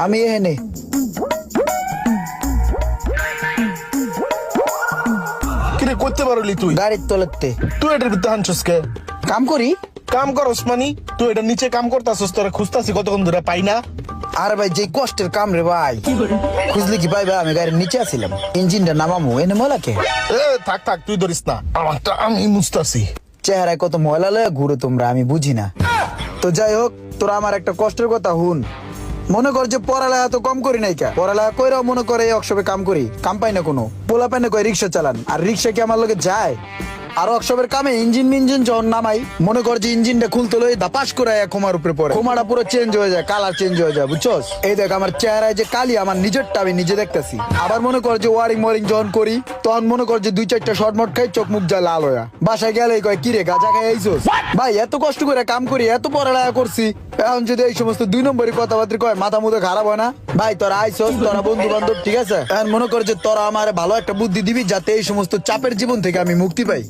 আমি এখানে। কিরে করতে পারলি তুই? গাড়ির তলাতে তুই এটার ভিতরে হানছস কে? কাম করি। কাম করস মানি? তুই এটা নিচে কাম করতাছস, তোরা খুঁজতাছি কতক্ষণ ধরে পাই না। আর ভাই যে কষ্টের কাম রে ভাই, খুঁজলে কি পাই ভাই? আমি গাড়ির নিচে আছিলাম, ইঞ্জিনটা নামামু এনে ময়লাকে। এ থাক থাক, তুই ধরিস না, আমারটা আমি মুছতাছি। চেহারায় কত ময়লা লয়ে ঘুরো তোমরা, আমি বুঝি না। তো যাই হোক, তোরা আমার একটা কষ্টের কথা হুন। মনে কর যে পড়ালেখা তো কম করি নাই কা, পড়ালেখা কইরাও মনে করে এই অক্সবে কাম করি, কাম পাই না কোনো। পোলা পাই না কয় রিক্সা চালান, আর রিক্সা কি আমার লগে যায়? আর অক্সবের কামে ইঞ্জিন যখন নামাই, মনে কর যে ইঞ্জিনটা খুলতে লই দাপাস করে খোমার উপরে পড়ে, খোমাটা পুরো চেঞ্জ হয়ে যায়, কালার চেঞ্জ হয়ে যায়, বুঝছস? এই দেখ আমার চেহারায় যে কালি, আমার নিজেরটা আমি নিজে দেখতেছি। আবার মনে কর যে ওয়ারিং যখন করি, তখন মনে কর যে 2-4টা শর্ট মট খাই, চোখ মুখ যা লাল হয়ে। বাসায় গেলে কয় কিরে গাঁজা খাই আইছস? ভাই এত কষ্ট করে কাম করি, এত পড়ালেখা করছি, এখন যদি এই সমস্ত 2 নম্বরই কথাবার্তা কয়, মাথা মুথে খারাপ হয় না? ভাই তোরা আইছস, তোরা বন্ধু বান্ধব ঠিক আছে, এখন মনে কর যে তোরা আমার ভালো একটা বুদ্ধি দিবি, যাতে এই সমস্ত চাপের জীবন থেকে আমি মুক্তি পাই।